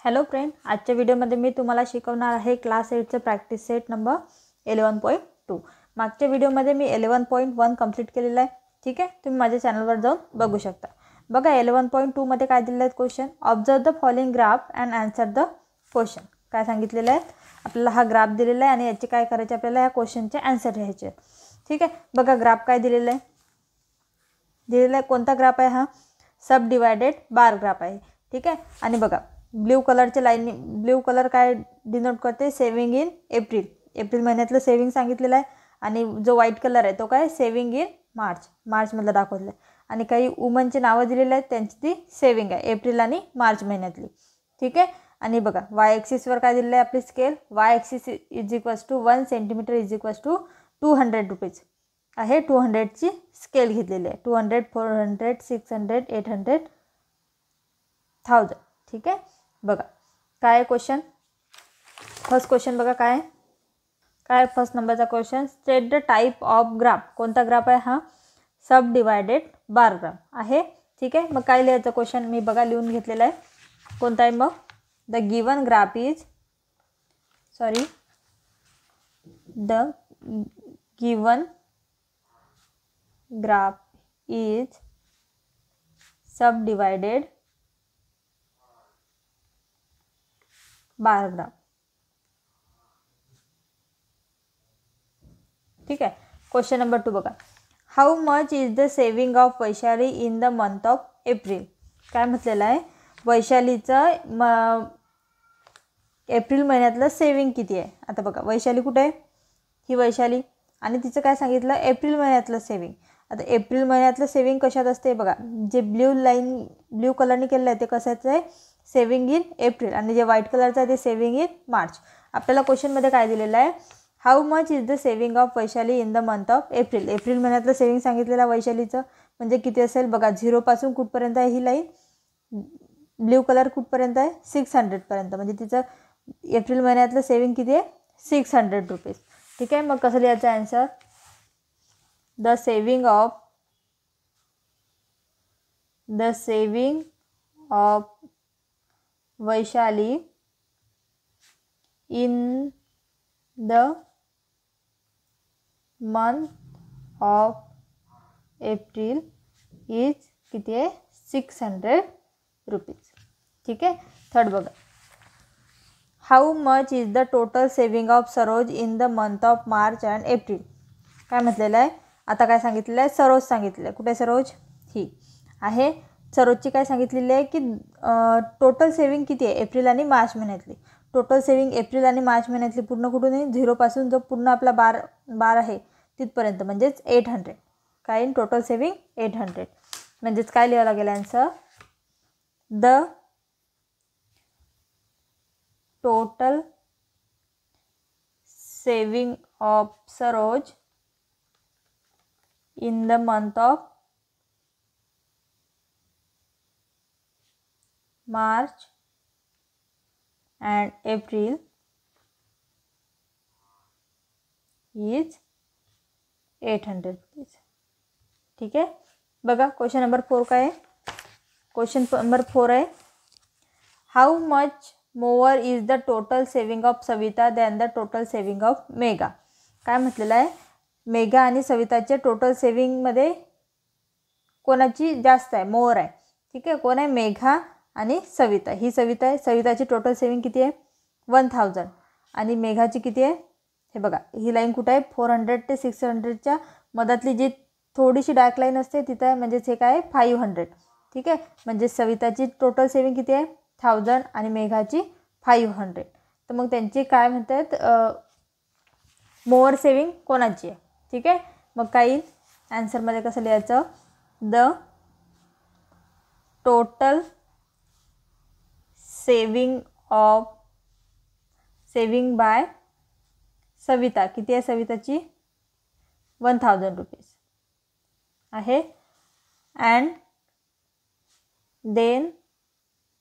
Hello friend, आजच्या व्हिडिओमध्ये मी तुम्हाला शिकवणार आहे क्लास 8चं प्रॅक्टिस सेट नंबर 11.2. मागच्या व्हिडिओमध्ये मी 11.1 कंप्लीट केलेला आहे. ठीक आहे, तुम्ही माझ्या चॅनलवर जाऊन बघू शकता. बघा 11.2 मध्ये काय दिलेलं आहे question. Observe the following graph and answer the question. काय सांगितलेलं आहे आपल्याला, हा ग्राफ दिलेला आहे आणि याचे काय करायचे आपल्याला, या क्वेश्चनचे आन्सर लिहायचे. ठीक आहे, बघा ग्राफ काय दिलेला आहे. दिलेला आहे कोणता ग्राफ आहे, हा सब डिवायडेड बार ग्राफ आहे. ठीक आहे, आणि बघा ब्ल्यू कलरच्या लाईन, ब्ल्यू कलर काय डिनोट करते, सेविंग इन एप्रिल. एप्रिल महिन्यातलं सेविंग सांगितलेलं आहे. आणि जो व्हाईट कलर आहे तो काय, सेविंग इन मार्च, मार्चमधलं दाखवलेलं आहे. आणि काही वुमनचे नावं दिलेले आहेत, त्यांची ती सेविंग आहे एप्रिल आणि मार्च महिन्यातली. ठीक आहे, आणि बघा वाय ॲक्सिसवर काय दिलेलं आहे आपली scale. Y axis is equals to 1 centimetre is equals to 200 rupees आहे. 200ची स्केल घेतलेली आहे. 200, 400, 600, 800, 1000. ठीक आहे, बघा काय आहे क्वेश्चन. फर्स्ट क्वेश्चन बघा काय काय फर्स्ट नंबरचा question. State the type of graph. कोणता ग्राफ आहे हा, सब डिवायडेड बार ग्राफ आहे. ठीक आहे, मग काय लिहायचं क्वेश्चन मी बघा लिहून घेतलेला आहे. कोणता आहे मग, the given graph is the given graph is sub divided bar graph. ठीक आहे, क्वेश्चन नंबर 2 बघा. How much is the saving of Vaishali in the month of April. काय म्हटलेलं आहे, वैशालीचं एप्रिल महिन्यातलं सेविंग किती आहे. आता बघा वैशाली कुठे आहे, ही वैशाली, आणि तिचं काय सांगितलं, एप्रिल महिन्यातलं सेविंग. आता एप्रिल महिन्यातलं सेविंग कशात असते बघा, जे ब्ल्यू कलरने केलेलं आहे ते कशाचं आहे, सेविंग इन एप्रिल. आणि जे व्हाईट कलरचं आहे ते सेविंग इन मार्च. आपल्याला क्वेश्चनमध्ये काय दिलेलं आहे, how much is the saving of Vaishali in the month of April. April महिन्यातलं सेविंग सांगितलेलं वैशालीचं, म्हणजे किती असेल बघा. 0 पासून कुठपर्यंत आहे ही लाईन, ब्ल्यू कलर कुठपर्यंत आहे, 600 पर्यंत. म्हणजे तिचं एप्रिल महिन्यातलं सेविंग किती आहे, 600 रुपीज. ठीक आहे, मग कसं लिहायचं answer. The saving of Vaishali in the month of April is किती आहे, 600 रुपीज. ठीक आहे, थर्ड बघा. How much is the total saving of Saroj in the month of March and April. काय म्हटलेलं आहे, आता काय सांगितलेलं आहे, सरोज सांगितलेलं आहे. कुठे सरोज, ही आहे. सरोजची काय सांगितलेली आहे की टोटल सेविंग किती आहे एप्रिल आणि मार्च महिन्यातली. टोटल सेविंग एप्रिल आणि मार्च महिन्यातली पूर्ण कुठून आहे, 0 पासून जो पूर्ण आपला बार आहे तिथपर्यंत, म्हणजेच 800. काय टोटल सेविंग 800. म्हणजेच काय लिहावं लागेल answer, the total saving of Saroj in the month of March and April is 800 rupees. ठीक आहे, बघा क्वेश्चन नंबर 4 काय आहे. क्वेश्चन नंबर 4 आहे, how much mower is the total saving of Savita than the total saving of Megha. काय म्हटलेलं आहे, मेघा आणि सविताच्या टोटल सेविंगमध्ये कोणाची जास्त आहे, मोअर आहे. ठीक आहे, कोण आहे, मेघा आणि सविता. ही सविता आहे. सविताची टोटल सेविंग किती आहे, 1000. आणि मेघाची किती आहे, हे बघा ही लाईन कुठं आहे, 400 ते 600च्या मधातली जी थोडीशी डार्क लाईन असते तिथं आहे, म्हणजेच हे काय 500. ठीक आहे, म्हणजे सविताची टोटल सेविंग किती आहे, 1000 आणि मेघाची 500. तर मग त्यांची काय म्हणतात, मोअर सेविंग कोणाची आहे. ठीक आहे, मग काही आन्सरमध्ये कसं लिहायचं, the total saving by Savita किती आहे, सविताची 1000 रुपीज आहे. अँड देन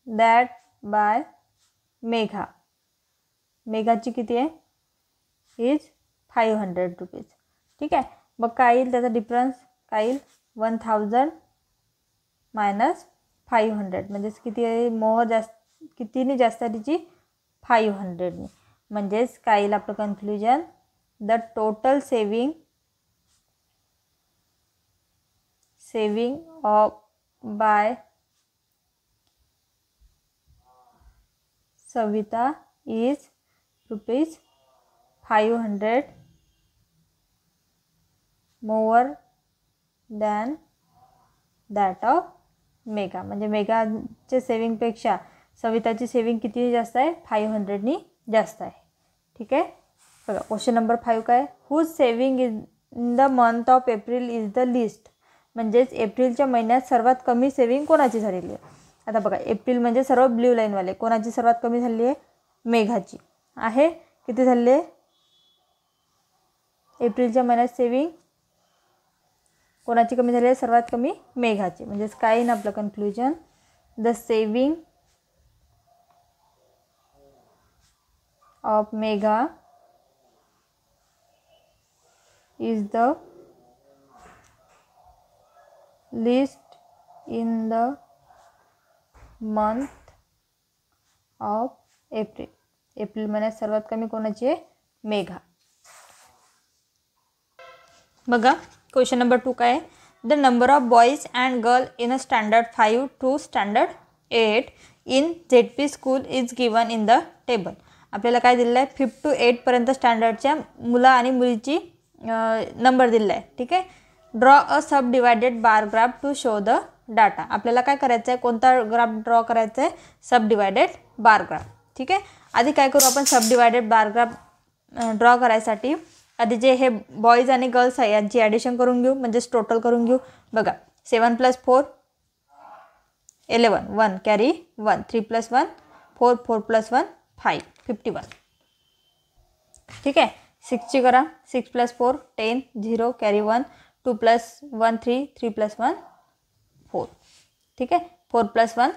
दॅट बाय मेघाची किती आहे, इज 500 रुपीज. ठीक आहे, मग काय येईल त्याचा डिफरन्स, काय येईल 1000 - 500 म्हणजेच किती आहे, मोहर जास्त कितीने जास्त आहे तिची 500ने. म्हणजेच काय येईल आपलं conclusion, the total saving of by Savita is ₹500 more than that of Megha. म्हणजे मेघाचे सेविंगपेक्षा सविताची सेविंग किती जास्त आहे, 500नी जास्त आहे. ठीक आहे. बघा क्वेश्चन नंबर 5 काय, whose saving in the month of April is the list. म्हणजेच एप्रिलच्या महिन्यात सर्वात कमी सेविंग कोणाची झालेली आहे. आता बघा एप्रिल म्हणजे सर्व ब्ल्यू लाईनवाले, कोणाची सर्वात कमी झाली आहे, मेघाची आहे. किती झाले एप्रिलच्या महिन्यात सेविंग, कोणाची कमी झाली आहे, सर्वात कमी मेघाची. म्हणजेच काय येईल आपलं conclusion, the saving of Megha is the list in the month of April. April महिन्यात सर्वात कमी कोणाची आहे, मेघा. बघा क्वेश्चन नंबर 2 काय आहे, the number of boys and girl in a standard 5 to standard 8 in ZP school is given in the table. आपल्याला काय दिलेलं आहे, 5 to 8 पर्यंत स्टँडर्डच्या मुला आणि मुलीची नंबर दिलेला आहे. ठीक आहे. Draw a sub divided bar graph to show the data. आपल्याला काय करायचं आहे, कोणता ग्राफ ड्रॉ करायचा आहे, सब डिवायडेड बार ग्राफ. ठीक आहे. आधी काय करू आपण, सब डिवायडेड बार ग्राफ ड्रॉ करायसाठी आधी जे हे बॉईज आणि गर्ल्स आहे यांची ॲडिशन करून घेऊ, म्हणजेच टोटल करून घेऊ. बघा 7 + 4 11, 1 कॅरी 1, 3 + 1 4, 4 + 1 5, 51. ठीक आहे. 6ची करा, 6 + 4 10, 0 कॅरी 1, 2 + 1 3, 3 + 1 4. ठीक आहे. 4 + 1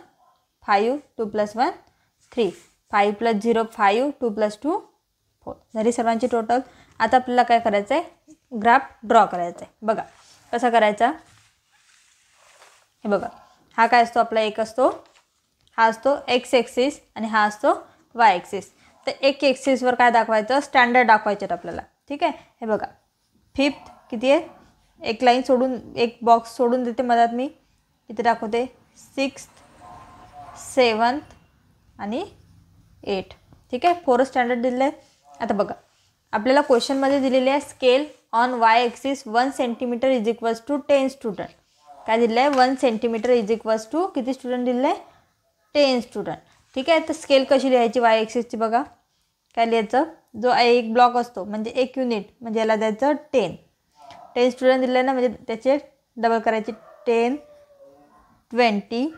5, 2 + 1 3, 5 + 0 5, 2 + 2 4. झाली सर्वांची टोटल. आता आपल्याला काय करायचं आहे, ग्राफ ड्रॉ करायचा आहे. बघा कसा करायचा, हे बघा हा काय असतो आपला, एक असतो, हा असतो x ॲक्सिस आणि हा असतो y ॲक्सिस. तर एक ॲक्सिसवर काय दाखवायचं, स्टँडर्ड दाखवायचे आपल्याला. ठीक आहे. हे बघा 5th किती आहे, एक लाईन सोडून, एक बॉक्स सोडून देते मधात मी, इथे दाखवते 6th 7th आणि 8. ठीक आहे. 4 स्टँडर्ड दिले आहे. आता बघा आपल्याला क्वेश्चनमध्ये दिलेले आहे, scale on y axis 1 centimetre is equals to 10 student. काय दिलं आहे, 1 सेंटीमीटर इज इक्वल्स टू किती स्टुडंट दिले आहे, 10 स्टुडंट. ठीक आहे. तर स्केल कशी लिहायची y ॲक्सिसची, बघा काय लिहायचं, जो एक ब्लॉक असतो म्हणजे एक युनिट, म्हणजे याला द्यायचं 10 स्टुडंट दिले ना, म्हणजे त्याचे डबल करायचे 10 20 30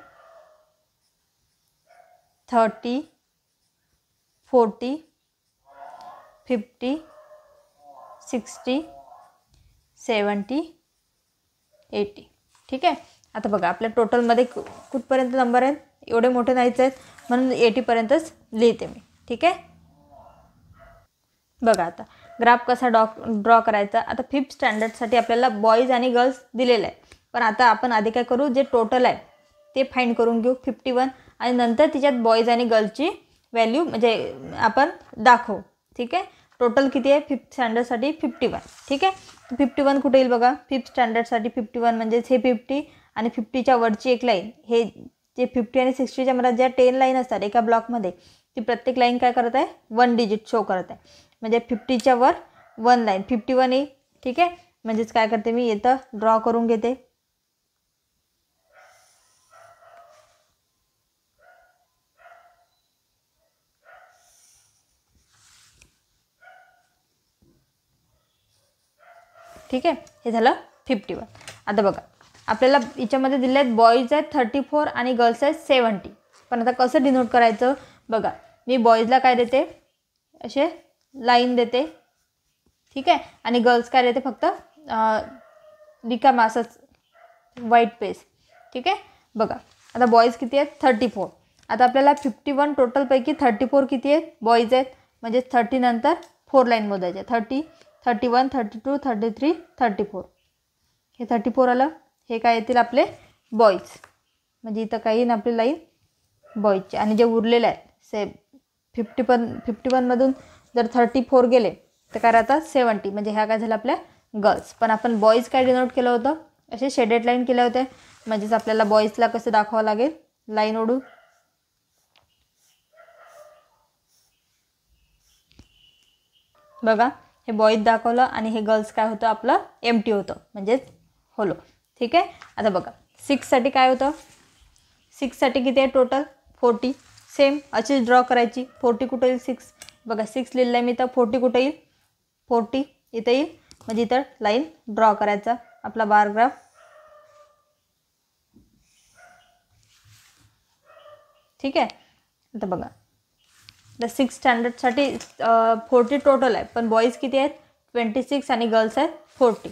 40 50 60 70 80. ठीक आहे. आता बघा आपल्या टोटलमध्ये कुठपर्यंत नंबर आहेत, एवढे मोठे नाहीच आहेत, म्हणून 80पर्यंतच लिहिते मी. ठीक आहे. बघा आता ग्राफ कसा ड्रॉ करायचा. आता 5th स्टँडर्डसाठी आपल्याला बॉईज आणि गर्ल्स दिलेलं आहे, पण आता आपण आधी काय करू, जे टोटल आहे ते फाइंड करून घेऊ 51, आणि नंतर तिच्यात बॉईज आणि गर्ल्सची व्हॅल्यू म्हणजे आपण दाखवू. ठीक आहे. टोटल किती आहे 5th स्टँडर्डसाठी 51. ठीक आहे. 51 कुठे येईल बघा, 5th स्टँडर्डसाठी 51 म्हणजेच हे 50 आणि 50च्या वरची एक लाईन, हे जे 50 आणि 60च्या मध्ये ज्या 10 लाईन असतात एका ब्लॉकमध्ये, ती प्रत्येक लाईन काय करत आहे, 1 डिजिट शो करत आहे. म्हणजे 50च्या वर 1 लाईन 51 येईल. ठीक आहे. म्हणजेच काय करते मी, इथं ड्रॉ करून घेते. ठीक आहे. हे झालं 51. आता बघा आपल्याला याच्यामध्ये दिले आहेत, बॉईज आहेत 34 आणि गर्ल्स आहेत 70. पण आता कसं डिनोट करायचं, बघा मी बॉईजला काय देते, असे लाईन देते. ठीक आहे. आणि गर्ल्स काय देते, फक्त रिकामा असंच व्हाईट पेज. ठीक आहे. बघा आता बॉईज किती आहेत 34. आता आपल्याला 51 टोटलपैकी 34 किती आहेत, बॉईज आहेत, म्हणजे 30 नंतर 4 लाईन मोजायचे, 30 31 32 33 34. हे 34 आलं. हे काय येतील आपले बॉईज, म्हणजे इथं काही ना आपली लाईन बॉईजचे. आणि जे उरलेले आहेत 51मधून जर 34 गेले तर काय राहतात 70, म्हणजे ह्या काय झालं आपल्या गर्ल्स. पण आपण बॉईज काय डिनोट केलं होतं, असे शेडेड लाईन केले होते. म्हणजेच आपल्याला बॉईजला कसं दाखवावं लागेल, लाईन ओढून. बघा हे बॉईज दाखवलं आणि हे गर्ल्स काय होतं आपलं एम्प्टी होतं, म्हणजेच होलो. ठीक आहे. आता बघा 6साठी काय होतं, 6साठी किती आहे टोटल 40. सेम अशीच ड्रॉ करायची. 40 कुठं येईल 6, बघा 6 लिहिलं आहे मी, तर 40 कुठं येईल 40 इथं येईल. म्हणजे इथं लाईन ड्रॉ करायचा आपला बार ग्राफ. ठीक आहे. आता बघा द 6 स्टँडर्डसाठी 40 टोटल आहे, पण बॉईज किती आहेत 26 आणि गर्ल्स आहेत 40.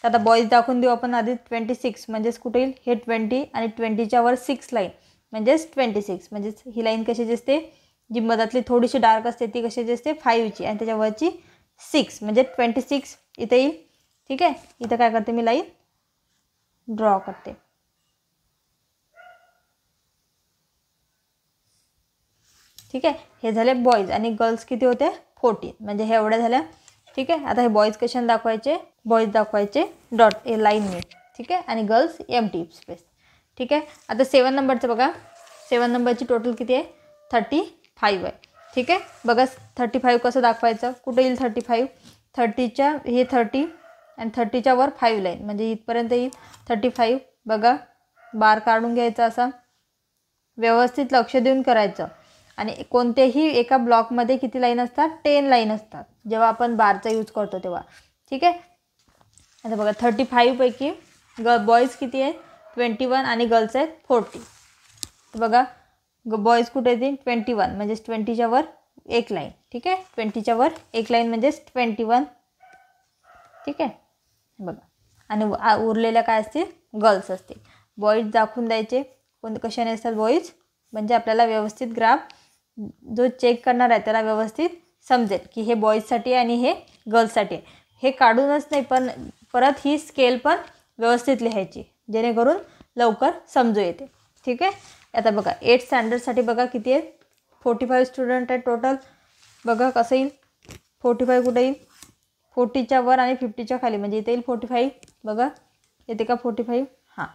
तर आता बॉईज दाखवून देऊ आपण आधी. 26 म्हणजेच कुठे येईल हे 20 आणि 20च्या वर 6 लाईन म्हणजेच 26. म्हणजेच ही लाईन कशाची असते, जी मधातली थोडीशी डार्क असते ती कशाची असते 5ची, आणि त्याच्यावरची 6 म्हणजे 26 इथे येईल. ठीक आहे. इथं काय करते मी लाईन ड्रॉ करते. ठीक आहे. हे झाले बॉईज. आणि गर्ल्स किती होते 14, म्हणजे हे एवढ्या झाल्या. ठीक आहे. आता हे बॉईज कशाने दाखवायचे, बॉईज दाखवायचे डॉट ए लाईनने. ठीक आहे. आणि गर्ल्स एम्प्टी स्पेस. ठीक आहे. आता 7 नंबरचं बघा, 7 नंबरची टोटल किती आहे 35 आहे. ठीक आहे. बघा 35 कसं दाखवायचं, कुठं येईल 35, 30च्या हे 30 आणि 30च्या वर 5 लाईन, म्हणजे इथपर्यंत येईल 35. बघा बार काढून घ्यायचा असा, व्यवस्थित लक्ष देऊन करायचं. आणि कोणत्याही एका ब्लॉकमध्ये किती लाईन असतात 10 लाईन असतात जेव्हा आपण बारचा यूज करतो तेव्हा. ठीक आहे. आता बघा 35 पैकी बॉईज किती आहेत 21 आणि गर्ल्स आहेत 40. तर बघा बॉईज कुठे येतील 21, म्हणजेच 20च्या वर एक लाईन. ठीक आहे. 20च्या वर एक लाईन म्हणजेच 21. ठीक आहे. बघा आणि उरलेल्या काय असतील गर्ल्स असतील. बॉईज दाखवून द्यायचे कशाने असतात बॉईज, म्हणजे आपल्याला व्यवस्थित ग्राफ जो चेक करणार आहे त्याला व्यवस्थित समजेल की हे बॉईजसाठी आहे आणि हे गर्ल्ससाठी आहे. हे काढूनच नाही, पण परत ही स्केल पण व्यवस्थित लिहायची जेणेकरून लवकर समजू येते. ठीक आहे. आता बघा 8 स्टँडर्डसाठी बघा किती आहेत 45 स्टुडंट आहेत टोटल. बघा कसं येईल 45 कुठे येईल 40च्या वर आणि 50च्या खाली, म्हणजे इथे येईल 45. बघा येते का 45. हां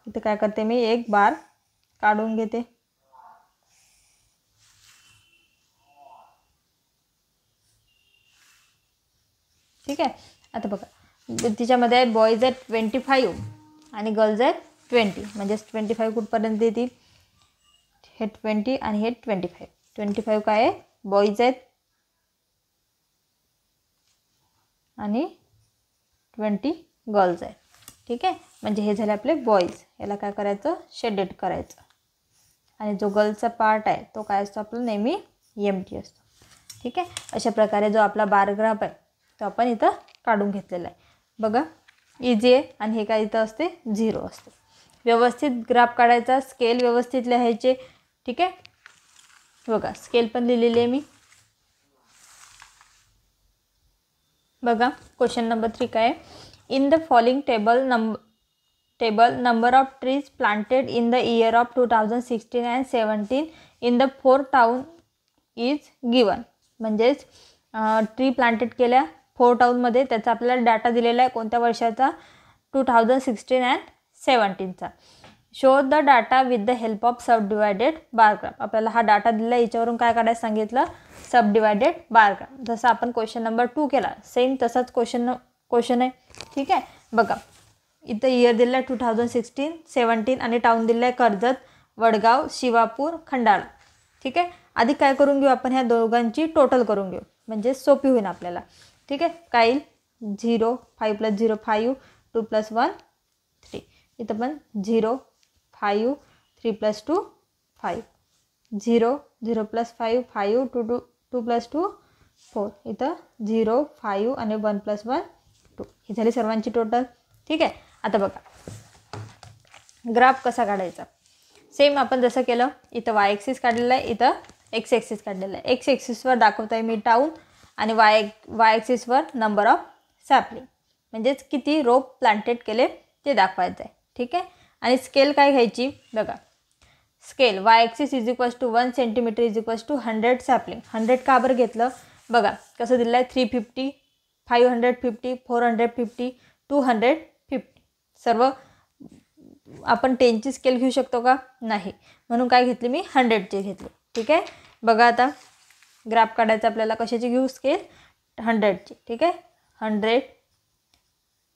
इथे काय करते मी एक बार काढून घेते. ठीक आहे. आता बघा तिच्यामध्ये आहेत बॉईज आहेत 25 आणि गर्ल्स आहेत 20, म्हणजेच 25 कुठपर्यंत येतील हे 20 आणि हे 25. 25 काय आहे बॉईज आहेत आणि 20 गर्ल्स आहेत. ठीक आहे. म्हणजे हे झाले आपले बॉईज. याला काय करायचं शेडेड करायचं. आणि जो गर्ल्सचा पार्ट आहे तो काय असतो आपला नेहमी एम्प्टी असतो. ठीक आहे. अशा प्रकारे जो आपला बार ग्राफ आहे तो आपण इथं काढून घेतलेला आहे. बघा इझी आहे. आणि हे काय इथं असते 0 असते. व्यवस्थित ग्राफ काढायचा, स्केल व्यवस्थित लिहायचे. ठीक आहे. बघा स्केल पण लिहिलेली आहे मी. बघा क्वेश्चन नंबर 3 काय आहे, in the following table number of trees planted in the year of 2016 and 17 in the 4 town is given. म्हणजेच ट्री प्लांटेड केल्या 4 टाउनमध्ये, त्याचा आपल्याला डाटा दिलेला आहे कोणत्या वर्षाचा 2016 अँड 17चा. Show the data with the help of sub divided bar graph. आपल्याला हा डाटा दिला आहे, याच्यावरून काय काढायला सांगितलं सब डिवायडेड बार ग्राफ. जसं आपण क्वेश्चन नंबर 2 केला सेम तसाच क्वेश्चन आहे. ठीक आहे. बघा इथं इयर दिलं आहे 2016, 17 आणि टाऊन दिलं आहे कर्जत, वडगाव, शिवापूर, खंडाळा. ठीक आहे. आधी काय करून घेऊ आपण ह्या दोघांची टोटल करून घेऊ, म्हणजे सोपी होईल आपल्याला. ठीक आहे. काय येईल 0, 5 + 0 5, 2 + 1 3. इथं पण 0 5, 3 + 2 5, 0 0 + 5 5, 2 + 2 4. इथं 0 5 आणि 1 + 1 2. ही झाली सर्वांची टोटल. ठीक आहे. आता बघा ग्राफ कसा काढायचा, सेम आपण जसं केलं. इथं वाय ॲक्सिस काढलेला आहे, इथं एक्स ॲक्सिस काढलेला आहे. एक्स ॲक्सिसवर दाखवत आहे मी टाऊन आणि वाय ॲक्सिसवर नंबर ऑफ सॅपलिंग, म्हणजेच किती रोप प्लांटेड केले ते दाखवायचं आहे. ठीक आहे. आणि स्केल काय घ्यायची बघा, scale Y axis is equals to 1 centimetre is equals to 100 sapling. 100 का बरं घेतलं बघा कसं दिलं आहे. 350, 550, 450, 250. सर्व आपण 10ची स्केल घेऊ शकतो का? नाही. म्हणून काय घेतली मी 100ची घेतली. ठीक आहे. बघा आता ग्राफ काढायचा आपल्याला. कशाची घेऊ स्केल? 100ची. ठीक आहे. 100,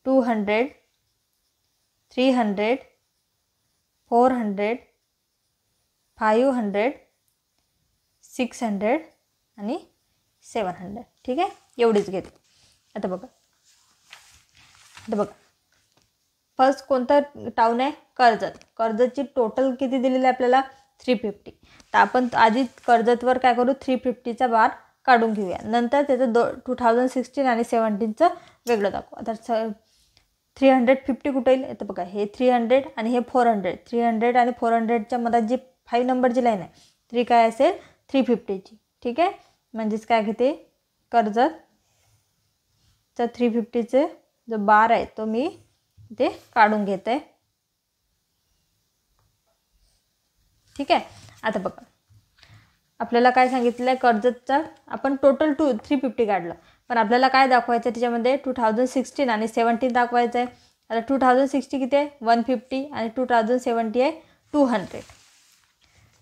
200, 300, 400, 500, 600 आणि 700. ठीक आहे. एवढीच घेतली. आता बघा फर्स्ट कोणता टाऊन आहे? कर्जत. कर्जतची टोटल किती दिलेली आहे आपल्याला? 350. तर आपण आधी कर्जतवर काय करू? 350चा बार काढून घेऊया. नंतर त्याचं 2016 आणि 17चं वेगळं दाखवू. आता 350 कुठे येईल? तर बघा हे 300 आणि हे 400. 300 आणि 400च्या मधात जी 5 नंबरची लाईन आहे ती काय असेल? 350ची. ठीक आहे. म्हणजेच काय घेते? कर्जतचा 350चे जो बार आहे तो मी ते काढून घेते. ठीक आहे. आता बघा आपल्याला काय सांगितलं आहे? कर्जतचा आपण टोटल 350 काढलं, पण आपल्याला काय दाखवायचं आहे त्याच्यामध्ये? 2016 आणि 17 दाखवायचं आहे. आता 2060 किती आहे? 150 आणि 2070 आहे 200.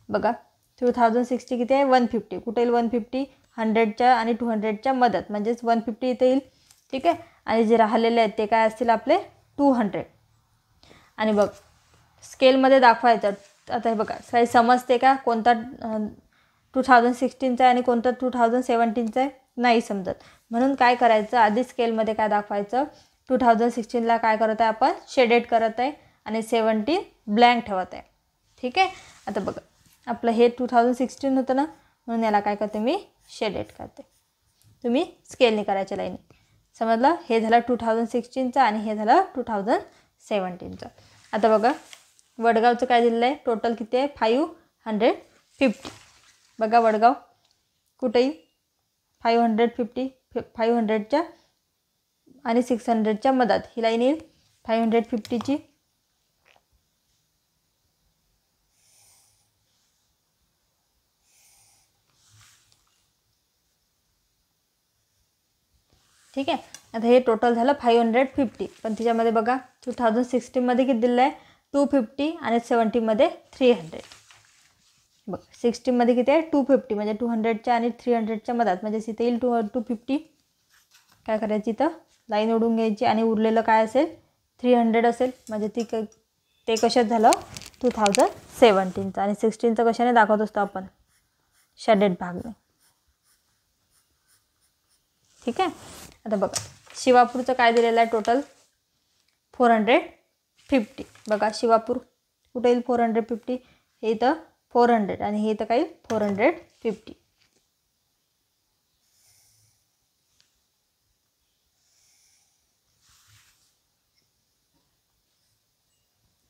बघा 2060 किती आहे? 150. कुठे येईल 150? 100च्या आणि 200च्या मदत, म्हणजेच 150 इथे येईल. ठीक आहे. आणि जे राहिलेले आहेत ते काय असतील आपले? 200. आणि बघ स्केलमध्ये दाखवायचं. आता हे बघा काही समजते का? कोणता 2016चा आहे आणि कोणता 2017चा आहे? नाही समजत. म्हणून काय करायचं? आधी स्केलमध्ये काय दाखवायचं? 2016ला काय करत आहे आपण? शेडेड करत आहे आणि 17 ब्लँक ठेवत आहे. ठीक आहे. आता बघा आपलं हे 2016 होतं ना, म्हणून याला काय करते मी? शेडेड करते. तुम्ही स्केलने करायच्या लाईनी. समजलं? हे झालं 2016चा आणि हे झालं 2017चं. आता बघा वडगावचं काय दिलेलं आहे? टोटल किती आहे? 550. बघा वडगाव कुठे येईल? 550. 500च्या आणि 600च्या मधात ही लाईन येईल 550ची. ठीक आहे. आता हे टोटल झालं 550. पण त्याच्यामध्ये बघा 2016मध्ये किती दिलं आहे? 250 आणि 17मध्ये 300. बघ 16मध्ये किती आहे? 250 म्हणजे 200च्या आणि 300च्या मधात, म्हणजे इथे येईल 250. काय करायची? इथं लाईन ओढून घ्यायची आणि उरलेलं काय असेल? 300 असेल. म्हणजे ते कशात झालं? 2017चं. आणि 16चं कशाने दाखवत असतो आपण? शेडेड भागने. ठीक आहे. आता बघा शिवापूरचं काय दिलेलं आहे? टोटल 450. बघा शिवापूर कुठे येईल? 450. हे इथं 400 आणि हे इथं काय? 450.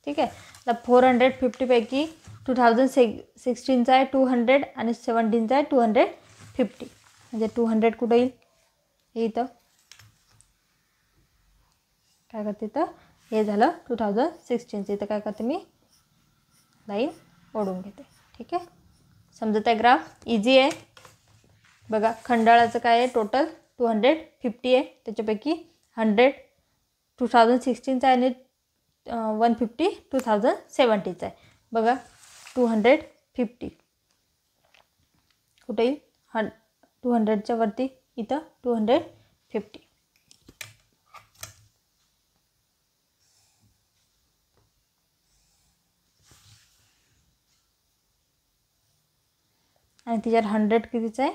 ठीक आहे. आता 450 पैकी 2016चा आहे 200 आणि 17चा आहे 250. म्हणजे 200 कुठे येईल? हे इथं काय करते? इथं हे झालं 2016चं. इथं काय करते मी? लाईन ओढून घेते. ठीक आहे. समजत आहे? ग्राफ इझी आहे. बघा खंडाळाचं काय आहे? टोटल 250 आहे. त्याच्यापैकी 100 2016चा आहे आणि 150 2017चा आहे. बघा 250 कुठे येईल? 200च्या वरती इथं 250. आणि तिच्यात 100 कितीचं आहे?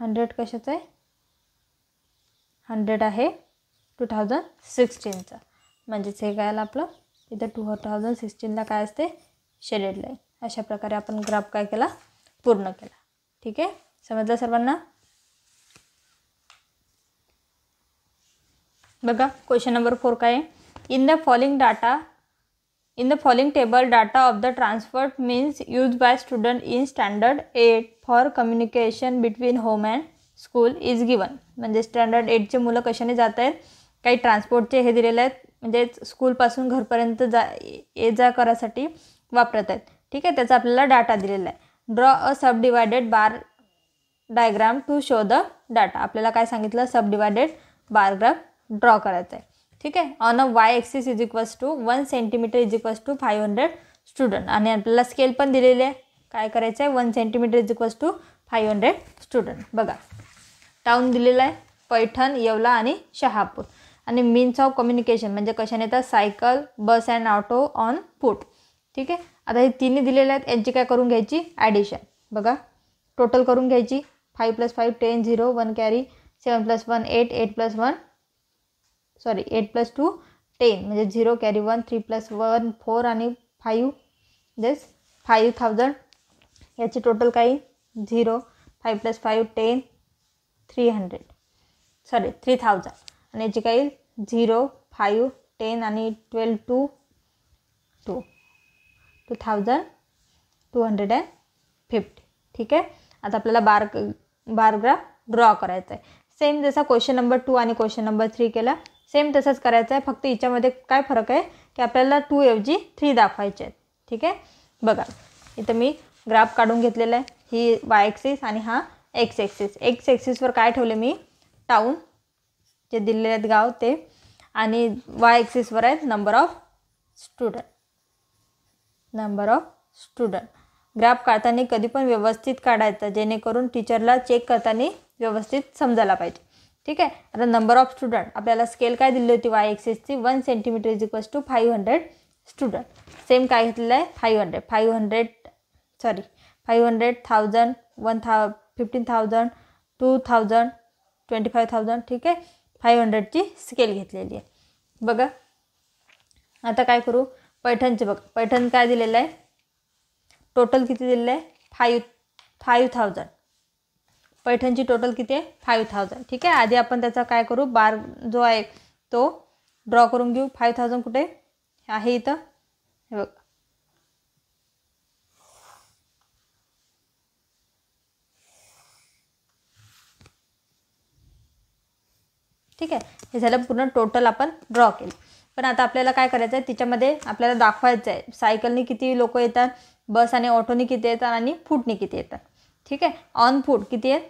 100 कशाचं आहे? 100 आहे 2016चं. म्हणजेच हे काय आलं आपलं? इथं 2016ला काय असते? Shaded line. अशा प्रकारे आपण ग्राफ काय केला? पूर्ण केला. ठीक आहे. समजलं सर्वांना? बघा क्वेश्चन नंबर 4 काय आहे? In the following table data of the transferred means use by student in standard 8 for communication between home and school is given. म्हणजे स्टँडर्ड 8चे मुलं कशाने जात आहेत? काही ट्रान्सपोर्टचे हे दिलेले आहेत म्हणजे स्कूलपासून घरपर्यंत ये जा करायसाठी वापरत आहेत. ठीक आहे, त्याचा आपल्याला डाटा दिलेला आहे. Draw a sub divided bar diagram to show the data. आपल्याला काय सांगितलं, sub divided bar graph draw करायचा आहे. ठीक आहे, on a Y axis is equals to 1 centimetre is equals to 500 student. आणि आपल्याला स्केल पण दिलेली आहे. काय करायचं आहे, 1 centimetre is equals to 500 student. बघा, टाऊन दिलेला आहे पैठण, येवला आणि शहापूर. आणि मीन्स ऑफ कम्युनिकेशन म्हणजे कशाने येतात, cycle, bus and auto on foot. ठीक आहे, आता हे तिन्ही दिलेले आहेत, यांची काय करून घ्यायची, ॲडिशन. बघा, टोटल करून घ्यायची. 5 + 5 10, 0 1 कॅरी, 7 + 1 8, 8 + 1 सॉरी 8 + 2 10 म्हणजे 0 कॅरी 1, 3 + 1 4 आणि 5 दिस 5000. याची टोटल काही 0, 5 + 5 10 300 सॉरी 3000. आणि याची काही 0 5 10 आणि 12 2 2250. ठीक आहे, आता आपल्याला बार ग्राफ ड्रॉ करायचा आहे. सेम जसा क्वेश्चन नंबर 2 आणि क्वेश्चन नंबर 3 केला, सेम तसंच करायचं आहे. फक्त याच्यामध्ये काय फरक आहे की आपल्याला 2 ऐवजी 3 दाखवायचे आहेत. ठीक आहे, बघा इथं मी ग्राफ काढून घेतलेला आहे. ही वाय ॲक्सिस आणि हा एक्स ॲक्सिस. एक्स ॲक्सिसवर काय ठेवले मी, टाऊन जे दिलेले आहेत गाव ते, आणि वाय ॲक्सिसवर आहेत नंबर ऑफ स्टुडंट. ग्राफ काढताना कधी पण व्यवस्थित काढायचं, जेणेकरून टीचरला चेक करताना व्यवस्थित समजायला पाहिजे. ठीक आहे, आता नंबर ऑफ स्टुडंट आपल्याला स्केल काय दिली होती वाय ॲक्सिसची, 1 centimetre is equals to 500 student. Same काय घेतलेलं आहे, 500 1000 15,000 2000 25,000. ठीक आहे, 500ची स्केल घेतलेली आहे. बघा, आता काय करू, पैठणचे बघ, पैठण काय दिलेलं आहे, टोटल किती दिलेलं आहे, 5000. पैठणची टोटल किती आहे, 5000. ठीक आहे, आधी आपण त्याचा काय करू, बार जो आहे तो ड्रॉ करून घेऊ. 5000 कुठे आहे, इथं हे बघ. ठीक आहे, हे झालं पूर्ण टोटल आपण ड्रॉ केलं. पण आता आपल्याला काय करायचं आहे, तिच्यामध्ये आपल्याला दाखवायचं आहे सायकलनी किती लोक येतात, बस आणि ऑटोनी किती येतात आणि फूटनी किती येतात. ठीक आहे, ऑन फूट किती आहे,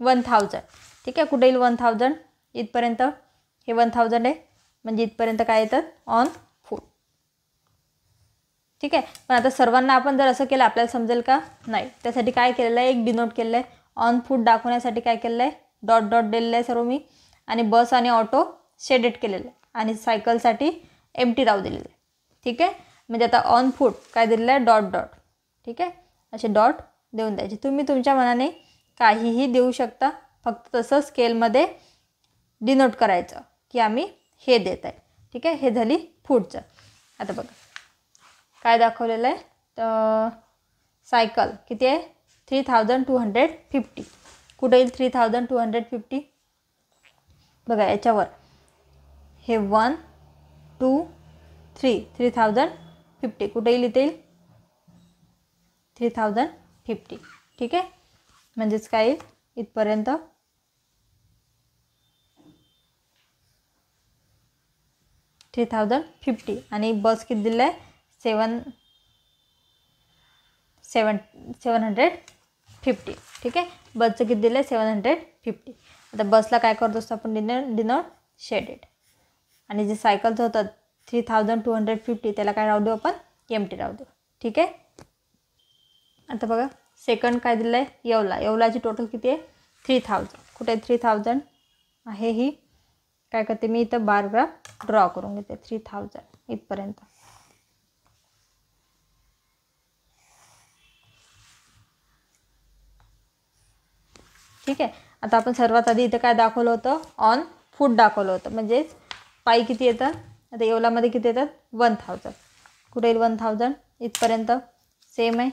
1000. ठीक आहे, कुठे येईल 1000, इथपर्यंत हे 1000 आहे, म्हणजे इथपर्यंत काय येतात ऑन फूट. ठीक आहे, पण आता सर्वांना आपण जर असं केलं आपल्याला समजेल का, नाही. त्यासाठी काय केलेलं आहे, एक डिनोट केलेलं आहे. ऑन फूट दाखवण्यासाठी काय केलेलं आहे, डॉट डॉट दिलेलं आहे सर्व मी, आणि बस आणि ऑटो शेडेड केलेलं आहे, आणि सायकलसाठी एम्प्टी राहू दिलेलं आहे. ठीक आहे, म्हणजे आता ऑन फूट काय दिलेलं आहे, डॉट डॉट. ठीक आहे, असे डॉट देऊन द्यायचे. तुम्ही तुमच्या मनाने काहीही देऊ शकता, फक्त तसं स्केलमध्ये डिनोट करायचं की आम्ही हे देत आहे. ठीक आहे, हे झाली फूटचं. आता बघा काय दाखवलेलं आहे, तर सायकल किती आहे, 3250. कुठे येईल 3250, बघा याच्यावर हे 1 2 3 3050. कुठे येईल, इथे येईल 3050. ठीक आहे, म्हणजेच काय येईल, इथपर्यंत 3050. आणि बस किती दिलं आहे, 750. ठीक आहे, बसचं किती दिलं आहे, 750. आता बसला काय करत असतो आपण, डिनोट शेडेड. आणि जे सायकलचं होतं 3250 त्याला काय राहू देऊ आपण, एम्प्टी राहू देऊ. ठीक आहे, आता बघा सेकंड काय दिलं आहे, येवलाची टोटल किती आहे, 3000. कुठे आहे 3000 आहे, ही काय करते मी इथं बार ग्राफ ड्रॉ करून घेते 3000 इथपर्यंत. ठीक आहे, आता आपण सर्वात आधी इथं काय दाखवलं होतं, ऑन फूट दाखवलं होतं, म्हणजेच पायी किती येतात. आता येवलामध्ये किती येतात, 1000. कुठे येईल 1000, इथपर्यंत सेम आहे.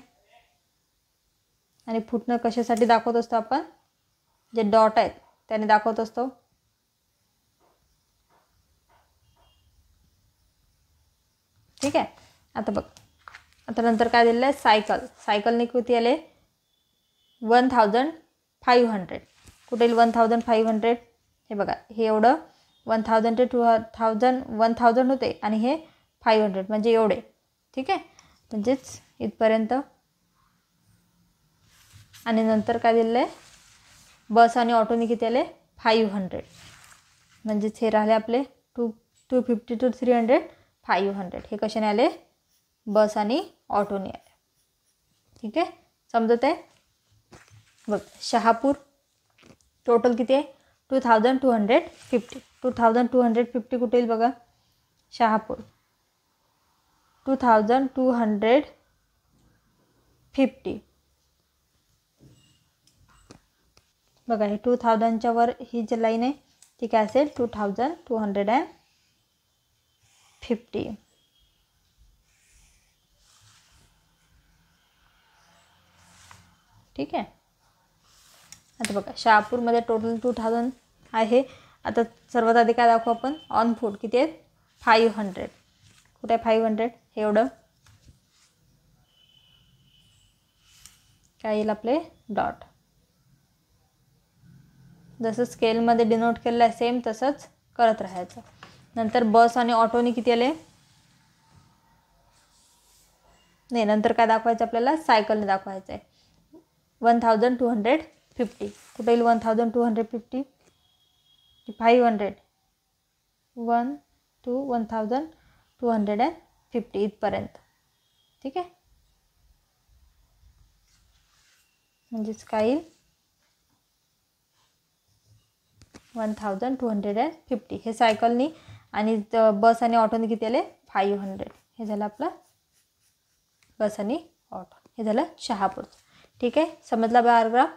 आणि फूटनं कशासाठी दाखवत असतो आपण, जे डॉट आहेत त्याने दाखवत असतो. ठीक आहे, आता बघ, आता नंतर काय दिलेलं आहे, सायकलने किती आले, 1500. कुठे येईल 1500, हे बघा हे एवढं 1000 ते 1000 होते आणि हे 500 म्हणजे एवढे. ठीक आहे, म्हणजेच इथपर्यंत. आणि नंतर काय दिलेलं आहे, बस आणि ऑटोने किती आले 500. म्हणजेच हे राहिले आपले 250 to 300 500. हे कशाने आले, बस आणि ऑटोने आले. ठीक आहे, समजत आहे. बघ शहापूर टोटल किती आहे 2250. 2250 कुठे येईल बघा, शहापूर 2250. बघा हे 2000च्या वर ही जी लाईन आहे ती काय असेल 2250. ठीक आहे, आता बघा शहापूरमध्ये टोटल 2000 आहे. आता सर्वात आधी काय दाखवू आपण, ऑन फूट किती आहेत 500. कुठे आहे 500, हे एवढं काय येईल आपले डॉट. जसं स्केलमध्ये डिनोट केलेलं आहे सेम तसंच करत राहायचं. नंतर बस आणि ऑटोने किती आले, नाही नंतर काय दाखवायचं आपल्याला, सायकलने दाखवायचं आहे 1250. कुठे येईल 1250, 500 1 to 1250 इथपर्यंत. ठीक आहे, म्हणजेच काय येईल 1250. हे सायकलनी आणि बस आणि ऑटोने किती आले 500. हे झालं आपलं बस आणि ऑटो. हे झालं शहापूरचं. ठीक आहे, समजला पॅराग्राफ.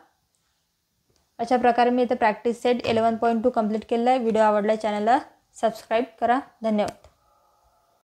अशा प्रकारे मी इथे प्रॅक्टिस सेट 11.2 कंप्लीट केलेला आहे. व्हिडिओ आवडला चॅनलला सबस्क्राईब करा. धन्यवाद.